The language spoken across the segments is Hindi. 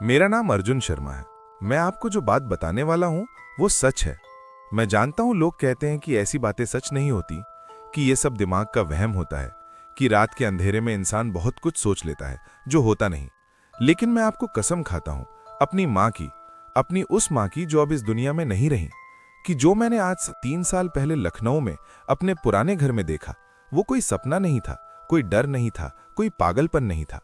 मेरा नाम अर्जुन शर्मा है। मैं आपको जो बात बताने वाला हूँ वो सच है। मैं जानता हूँ लोग कहते हैं कि ऐसी बातें सच नहीं होती, कि ये सब दिमाग का वहम होता है, कि रात के अंधेरे में इंसान बहुत कुछ सोच लेता है जो होता नहीं। लेकिन मैं आपको कसम खाता हूँ अपनी माँ की, अपनी उस माँ की जो अब इस दुनिया में नहीं रही, कि जो मैंने आज 3 साल पहले लखनऊ में अपने पुराने घर में देखा, वो कोई सपना नहीं था, कोई डर नहीं था, कोई पागलपन नहीं था।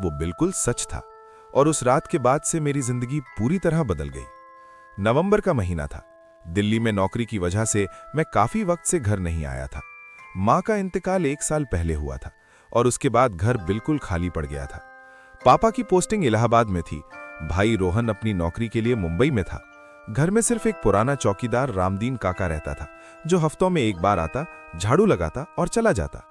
वो बिल्कुल सच था। और उस रात के बाद से मेरी जिंदगी पूरी तरह बदल गई। नवंबर का महीना था। दिल्ली में नौकरी की वजह से मैं काफी वक्त से घर नहीं आया था। माँ का इंतकाल 1 साल पहले हुआ था और उसके बाद घर बिल्कुल खाली पड़ गया था। पापा की पोस्टिंग इलाहाबाद में थी। भाई रोहन अपनी नौकरी के लिए मुंबई में था। घर में सिर्फ एक पुराना चौकीदार रामदीन काका रहता था, जो हफ्तों में एक बार आता, झाड़ू लगाता और चला जाता।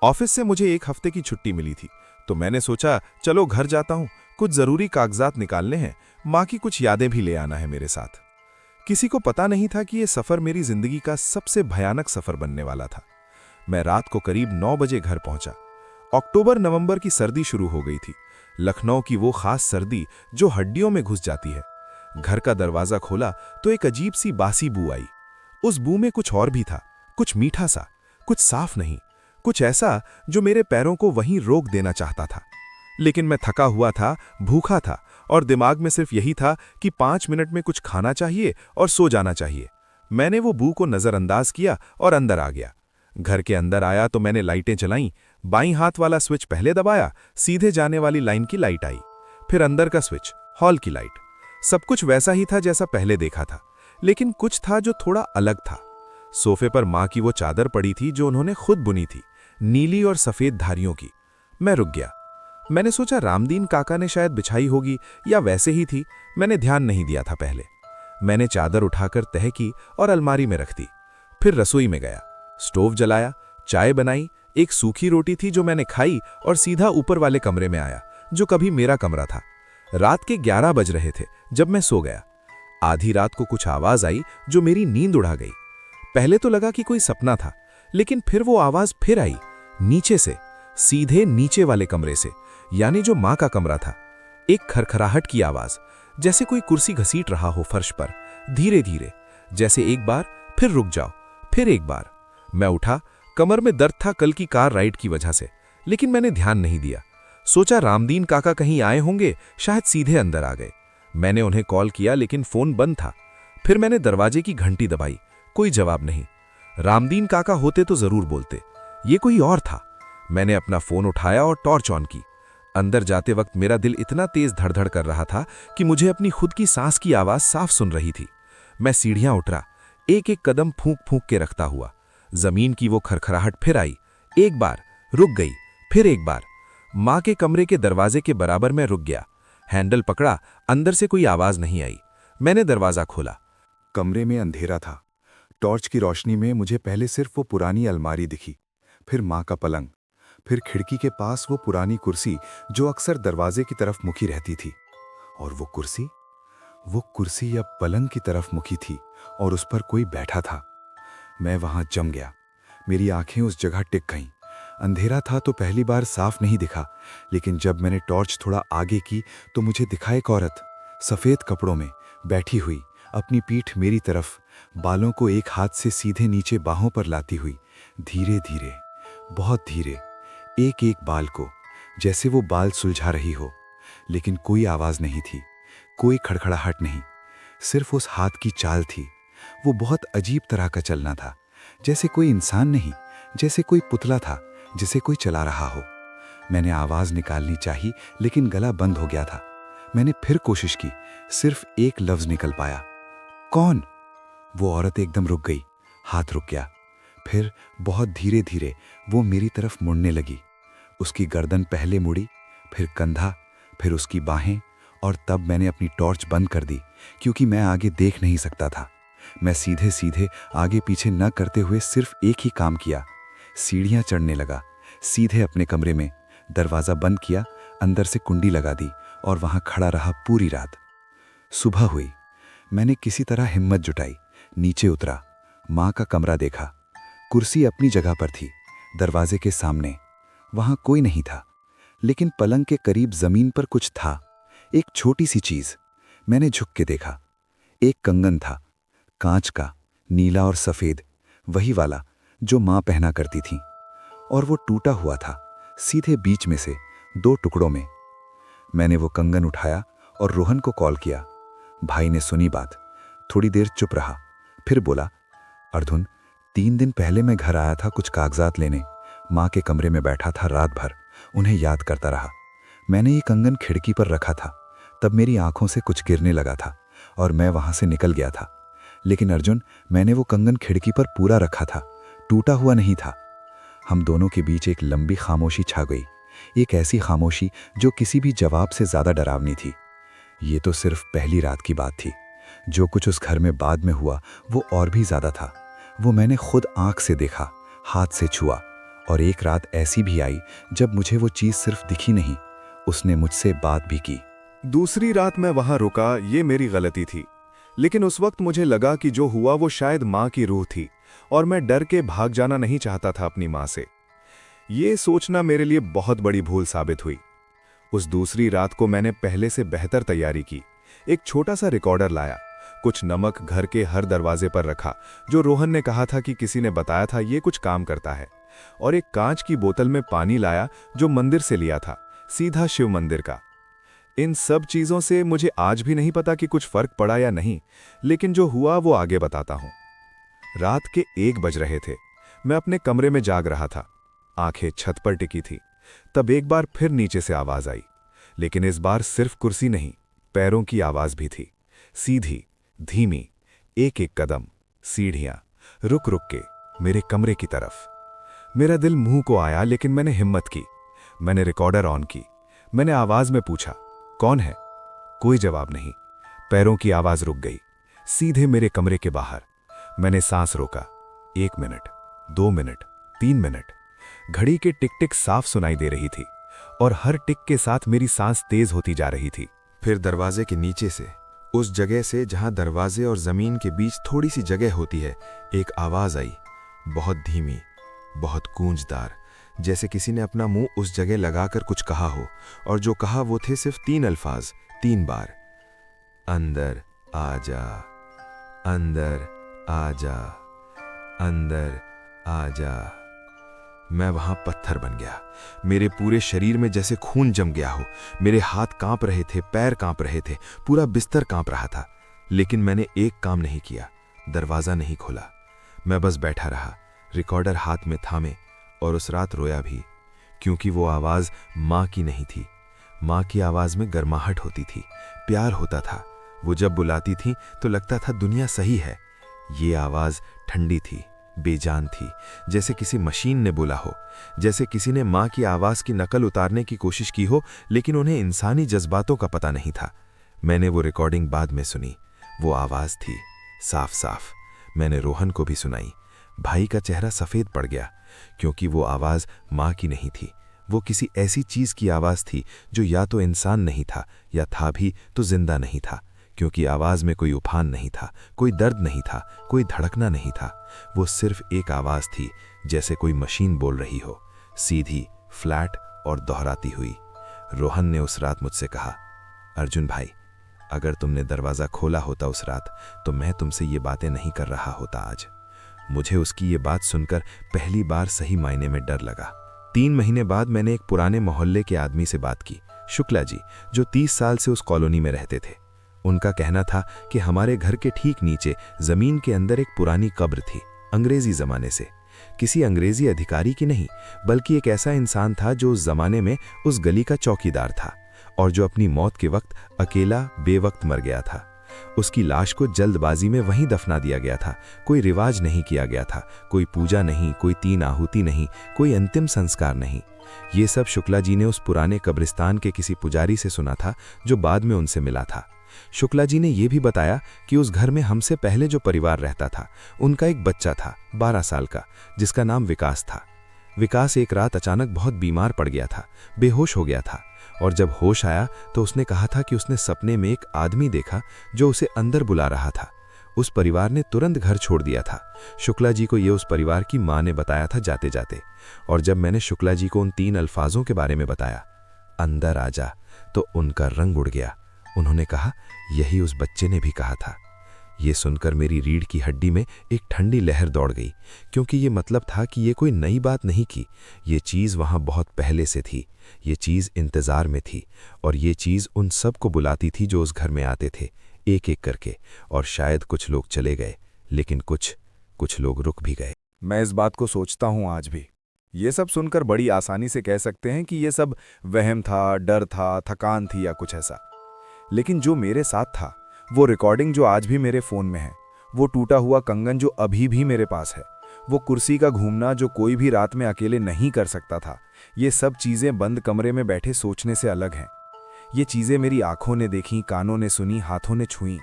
ऑफिस से मुझे 1 हफ्ते की छुट्टी मिली थी, तो मैंने सोचा चलो घर जाता हूँ, कुछ जरूरी कागजात निकालने हैं, माँ की कुछ यादें भी ले आना है मेरे साथ। किसी को पता नहीं था कि यह सफर मेरी जिंदगी का सबसे भयानक सफर बनने वाला था। मैं रात को करीब 9 बजे घर पहुंचा। अक्टूबर नवंबर की सर्दी शुरू हो गई थी। लखनऊ की वो खास सर्दी जो हड्डियों में घुस जाती है। घर का दरवाजा खोला तो एक अजीब सी बासी बू आई। उस बू में कुछ और भी था, कुछ मीठा सा, कुछ साफ नहीं, कुछ ऐसा जो मेरे पैरों को वहीं रोक देना चाहता था। लेकिन मैं थका हुआ था, भूखा था और दिमाग में सिर्फ यही था कि 5 मिनट में कुछ खाना चाहिए और सो जाना चाहिए। मैंने वो बू को नजरअंदाज किया और अंदर आ गया। घर के अंदर आया तो मैंने लाइटें जलाईं। बाईं हाथ वाला स्विच पहले दबाया, सीधे जाने वाली लाइन की लाइट आई। फिर अंदर का स्विच, हॉल की लाइट। सब कुछ वैसा ही था जैसा पहले देखा था, लेकिन कुछ था जो थोड़ा अलग था। सोफे पर माँ की वो चादर पड़ी थी जो उन्होंने खुद बुनी थी, नीली और सफेद धारियों की। मैं रुक गया। मैंने सोचा रामदीन काका ने शायद बिछाई होगी या वैसे ही थी, मैंने ध्यान नहीं दिया था पहले। मैंने चादर उठाकर तह की और अलमारी में रख दी। फिर रसोई में गया, स्टोव जलाया, चाय बनाई, एक सूखी रोटी थी जो मैंने खाई और सीधा ऊपर वाले कमरे में आया, जो कभी मेरा कमरा था। रात के 11 बज रहे थे जब मैं सो गया। आधी रात को कुछ आवाज आई जो मेरी नींद उड़ा गई। पहले तो लगा कि कोई सपना था, लेकिन फिर वो आवाज फिर आई, नीचे से, सीधे नीचे वाले कमरे से, यानी जो माँ का कमरा था। एक खरखराहट की आवाज, जैसे कोई कुर्सी घसीट रहा हो फर्श पर, धीरे धीरे, जैसे एक बार, फिर रुक जाओ, फिर एक बार। मैं उठा। कमर में दर्द था कल की कार राइड की वजह से, लेकिन मैंने ध्यान नहीं दिया। सोचा रामदीन काका कहीं आए होंगे, शायद सीधे अंदर आ गए। मैंने उन्हें कॉल किया लेकिन फोन बंद था। फिर मैंने दरवाजे की घंटी दबाई, कोई जवाब नहीं। रामदीन काका होते तो जरूर बोलते, ये कोई और था। मैंने अपना फोन उठाया और टॉर्च ऑन की। अंदर जाते वक्त मेरा दिल इतना तेज धड़धड़ कर रहा था कि मुझे अपनी खुद की सांस की आवाज साफ सुन रही थी। मैं सीढ़ियां उतरा, एक एक कदम फूंक फूंक के रखता हुआ। जमीन की वो खरखराहट फिर आई, एक बार, रुक गई, फिर एक बार। माँ के कमरे के दरवाजे के बराबर में रुक गया। हैंडल पकड़ा, अंदर से कोई आवाज नहीं आई। मैंने दरवाजा खोला। कमरे में अंधेरा था। टॉर्च की रोशनी में मुझे पहले सिर्फ वो पुरानी अलमारी दिखी, फिर माँ का पलंग, फिर खिड़की के पास वो पुरानी कुर्सी जो अक्सर दरवाजे की तरफ मुखी रहती थी। और वो कुर्सी अब पलंग की तरफ मुखी थी और उस पर कोई बैठा था। मैं वहां जम गया। मेरी आंखें उस जगह टिक गईं। अंधेरा था तो पहली बार साफ नहीं दिखा, लेकिन जब मैंने टॉर्च थोड़ा आगे की तो मुझे दिखा एक औरत, सफेद कपड़ों में, बैठी हुई, अपनी पीठ मेरी तरफ, बालों को एक हाथ से सीधे नीचे बाहों पर लाती हुई, धीरे धीरे, बहुत धीरे, एक एक बाल को, जैसे वो बाल सुलझा रही हो। लेकिन कोई आवाज नहीं थी, कोई खड़खड़ाहट नहीं, सिर्फ उस हाथ की चाल थी। वो बहुत अजीब तरह का चलना था, जैसे कोई इंसान नहीं, जैसे कोई पुतला था जिसे कोई चला रहा हो। मैंने आवाज निकालनी चाही, लेकिन गला बंद हो गया था। मैंने फिर कोशिश की, सिर्फ एक लफ्ज निकल पाया, कौन? वो औरत एकदम रुक गई, हाथ रुक गया। फिर बहुत धीरे धीरे वो मेरी तरफ मुड़ने लगी। उसकी गर्दन पहले मुड़ी, फिर कंधा, फिर उसकी बाहें, और तब मैंने अपनी टॉर्च बंद कर दी, क्योंकि मैं आगे देख नहीं सकता था। मैं सीधे सीधे आगे पीछे न करते हुए सिर्फ एक ही काम किया, सीढ़ियां चढ़ने लगा, सीधे अपने कमरे में, दरवाजा बंद किया, अंदर से कुंडी लगा दी और वहां खड़ा रहा पूरी रात। सुबह हुई। मैंने किसी तरह हिम्मत जुटाई, नीचे उतरा, माँ का कमरा देखा। कुर्सी अपनी जगह पर थी, दरवाजे के सामने। वहां कोई नहीं था, लेकिन पलंग के करीब जमीन पर कुछ था, एक छोटी सी चीज। मैंने झुक के देखा। एक कंगन था, कांच का, नीला और सफेद, वही वाला जो माँ पहना करती थी। और वो टूटा हुआ था, सीधे बीच में से 2 टुकड़ों में। मैंने वो कंगन उठाया और रोहन को कॉल किया। भाई ने सुनी बात, थोड़ी देर चुप रहा, फिर बोला, अर्जुन, 3 दिन पहले मैं घर आया था कुछ कागजात लेने। माँ के कमरे में बैठा था रात भर, उन्हें याद करता रहा। मैंने ये कंगन खिड़की पर रखा था, तब मेरी आंखों से कुछ गिरने लगा था और मैं वहां से निकल गया था। लेकिन अर्जुन, मैंने वो कंगन खिड़की पर पूरा रखा था, टूटा हुआ नहीं था। हम दोनों के बीच एक लंबी खामोशी छा गई, एक ऐसी खामोशी जो किसी भी जवाब से ज्यादा डरावनी थी। ये तो सिर्फ पहली रात की बात थी। जो कुछ उस घर में बाद में हुआ वो और भी ज्यादा था। वो मैंने खुद आंख से देखा, हाथ से छुआ। और एक रात ऐसी भी आई जब मुझे वो चीज सिर्फ दिखी नहीं, उसने मुझसे बात भी की। दूसरी रात मैं वहां रुका, ये मेरी गलती थी। लेकिन उस वक्त मुझे लगा कि जो हुआ वो शायद माँ की रूह थी और मैं डर के भाग जाना नहीं चाहता था अपनी माँ से। ये सोचना मेरे लिए बहुत बड़ी भूल साबित हुई। उस दूसरी रात को मैंने पहले से बेहतर तैयारी की। एक छोटा सा रिकॉर्डर लाया, कुछ नमक घर के हर दरवाजे पर रखा जो रोहन ने कहा था कि किसी ने बताया था ये कुछ काम करता है, और एक कांच की बोतल में पानी लाया जो मंदिर से लिया था, सीधा शिव मंदिर का। इन सब चीजों से मुझे आज भी नहीं पता कि कुछ फर्क पड़ा या नहीं, लेकिन जो हुआ वो आगे बताता हूं। रात के 1 बज रहे थे। मैं अपने कमरे में जाग रहा था, आंखें छत पर टिकी थी। तब एक बार फिर नीचे से आवाज आई, लेकिन इस बार सिर्फ कुर्सी नहीं, पैरों की आवाज भी थी। सीधी, धीमी, एक एक कदम, सीढ़ियां, रुक रुक के, मेरे कमरे की तरफ। मेरा दिल मुंह को आया, लेकिन मैंने हिम्मत की। मैंने रिकॉर्डर ऑन की। मैंने आवाज में पूछा, कौन है? कोई जवाब नहीं। पैरों की आवाज रुक गई, सीधे मेरे कमरे के बाहर। मैंने सांस रोका। 1 मिनट, 2 मिनट, 3 मिनट। घड़ी के टिक टिक साफ सुनाई दे रही थी और हर टिक के साथ मेरी सांस तेज होती जा रही थी। फिर दरवाजे के नीचे से, उस जगह से जहां दरवाजे और जमीन के बीच थोड़ी सी जगह होती है, एक आवाज आई, बहुत धीमी, बहुत गूंजदार, जैसे किसी ने अपना मुंह उस जगह लगाकर कुछ कहा हो। और जो कहा वो थे सिर्फ 3 अल्फाज, 3 बार, अंदर आजा, अंदर आजा, अंदर आजा। मैं वहां पत्थर बन गया। मेरे पूरे शरीर में जैसे खून जम गया हो। मेरे हाथ कांप रहे थे, पैर कांप रहे थे, पूरा बिस्तर कांप रहा था। लेकिन मैंने एक काम नहीं किया, दरवाजा नहीं खोला। मैं बस बैठा रहा, रिकॉर्डर हाथ में थामे, और उस रात रोया भी, क्योंकि वो आवाज माँ की नहीं थी। माँ की आवाज में गर्माहट होती थी, प्यार होता था। वो जब बुलाती थी तो लगता था दुनिया सही है। ये आवाज ठंडी थी, बेजान थी, जैसे किसी मशीन ने बोला हो, जैसे किसी ने माँ की आवाज की नकल उतारने की कोशिश की हो, लेकिन उन्हें इंसानी जज्बातों का पता नहीं था। मैंने वो रिकॉर्डिंग बाद में सुनी। वो आवाज थी, साफ साफ। मैंने रोहन को भी सुनाई। भाई का चेहरा सफेद पड़ गया, क्योंकि वो आवाज माँ की नहीं थी। वो किसी ऐसी चीज की आवाज थी जो या तो इंसान नहीं था, या था भी तो जिंदा नहीं था, क्योंकि आवाज में कोई उफान नहीं था, कोई दर्द नहीं था, कोई धड़कना नहीं था। वो सिर्फ एक आवाज थी, जैसे कोई मशीन बोल रही हो, सीधी, फ्लैट और दोहराती हुई। रोहन ने उस रात मुझसे कहा, अर्जुन भाई, अगर तुमने दरवाजा खोला होता उस रात, तो मैं तुमसे ये बातें नहीं कर रहा होता आज। मुझे उसकी ये बात सुनकर पहली बार सही मायने में डर लगा। 3 महीने बाद मैंने एक पुराने मोहल्ले के आदमी से बात की, शुक्ला जी, जो 30 साल से उस कॉलोनी में रहते थे। उनका कहना था कि हमारे घर के ठीक नीचे जमीन के अंदर एक पुरानी कब्र थी, अंग्रेजी जमाने से। किसी अंग्रेजी अधिकारी की नहीं, बल्कि एक ऐसा इंसान था जो उस जमाने में उस गली का चौकीदार था, और जो अपनी मौत के वक्त अकेला बेवक्त मर गया था। उसकी लाश को जल्दबाजी में वहीं दफना दिया गया था। कोई रिवाज नहीं किया गया था, कोई पूजा नहीं, कोई 3 आहुति नहीं, कोई अंतिम संस्कार नहीं। ये सब शुक्ला जी ने उस पुराने कब्रिस्तान के किसी पुजारी से सुना था, जो बाद में उनसे मिला था। शुक्ला जी ने यह भी बताया कि उस घर में हमसे पहले जो परिवार रहता था, उनका एक बच्चा था 12 साल का, जिसका नाम विकास था। विकास एक रात अचानक बहुत बीमार पड़ गया था, बेहोश हो गया था, और जब होश आया तो उसने कहा था कि उसने सपने में एक आदमी देखा जो उसे अंदर बुला रहा था। उस परिवार ने तुरंत घर छोड़ दिया था। शुक्ला जी को यह उस परिवार की माँ ने बताया था जाते जाते। और जब मैंने शुक्ला जी को उन 3 अल्फाजों के बारे में बताया, अंदर आजा, तो उनका रंग उड़ गया। उन्होंने कहा, यही उस बच्चे ने भी कहा था। ये सुनकर मेरी रीढ़ की हड्डी में एक ठंडी लहर दौड़ गई, क्योंकि ये मतलब था कि ये कोई नई बात नहीं की। ये चीज़ वहाँ बहुत पहले से थी। ये चीज़ इंतज़ार में थी, और ये चीज़ उन सब को बुलाती थी जो उस घर में आते थे, एक एक करके। और शायद कुछ लोग चले गए, लेकिन कुछ लोग रुक भी गए। मैं इस बात को सोचता हूँ आज भी। ये सब सुनकर बड़ी आसानी से कह सकते हैं कि ये सब वहम था, डर था, थकान थी या कुछ ऐसा। लेकिन जो मेरे साथ था, वो रिकॉर्डिंग जो आज भी मेरे फ़ोन में है, वो टूटा हुआ कंगन जो अभी भी मेरे पास है, वो कुर्सी का घूमना जो कोई भी रात में अकेले नहीं कर सकता था, ये सब चीज़ें बंद कमरे में बैठे सोचने से अलग हैं। ये चीज़ें मेरी आंखों ने देखी, कानों ने सुनी, हाथों ने छुई।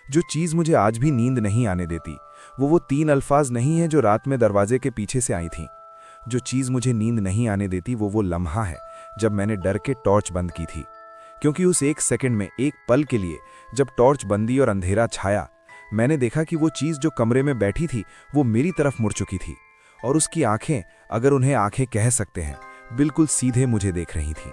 जो चीज़ मुझे आज भी नींद नहीं आने देती, वो 3 अल्फाज नहीं है जो रात में दरवाजे के पीछे से आई थीं। जो चीज़ मुझे नींद नहीं आने देती, वो लम्हा है जब मैंने डर के टॉर्च बंद की थी। क्योंकि उस एक सेकंड में, एक पल के लिए, जब टॉर्च बंदी और अंधेरा छाया, मैंने देखा कि वो चीज़ जो कमरे में बैठी थी, वो मेरी तरफ मुड़ चुकी थी। और उसकी आंखें, अगर उन्हें आंखें कह सकते हैं, बिल्कुल सीधे मुझे देख रही थीं।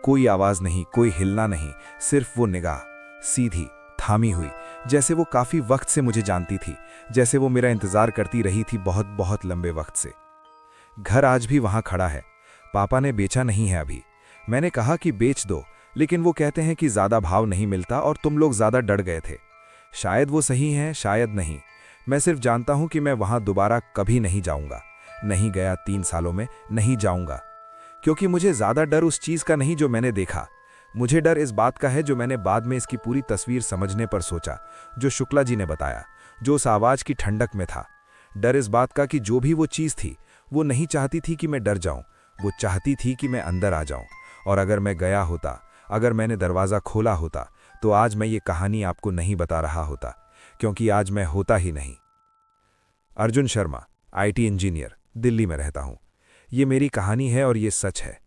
कोई आवाज़ नहीं, कोई हिलना नहीं, सिर्फ वो निगाह, सीधी, थामी हुई, जैसे वो काफ़ी वक्त से मुझे जानती थी, जैसे वो मेरा इंतज़ार करती रही थी बहुत बहुत लंबे वक्त से। घर आज भी वहाँ खड़ा है। पापा ने बेचा नहीं है अभी। मैंने कहा कि बेच दो, लेकिन वो कहते हैं कि ज़्यादा भाव नहीं मिलता और तुम लोग ज़्यादा डर गए थे। शायद वो सही हैं, शायद नहीं। मैं सिर्फ जानता हूँ कि मैं वहाँ दोबारा कभी नहीं जाऊँगा। नहीं गया 3 सालों में, नहीं जाऊँगा। क्योंकि मुझे ज़्यादा डर उस चीज़ का नहीं जो मैंने देखा। मुझे डर इस बात का है जो मैंने बाद में इसकी पूरी तस्वीर समझने पर सोचा, जो शुक्ला जी ने बताया, जो उस आवाज़ की ठंडक में था। डर इस बात का कि जो भी वो चीज़ थी, वो नहीं चाहती थी कि मैं डर जाऊं, वो चाहती थी कि मैं अंदर आ जाऊं। और अगर मैं गया होता, अगर मैंने दरवाज़ा खोला होता, तो आज मैं ये कहानी आपको नहीं बता रहा होता, क्योंकि आज मैं होता ही नहीं। अर्जुन शर्मा, IT इंजीनियर, दिल्ली में रहता हूँ। ये मेरी कहानी है और ये सच है।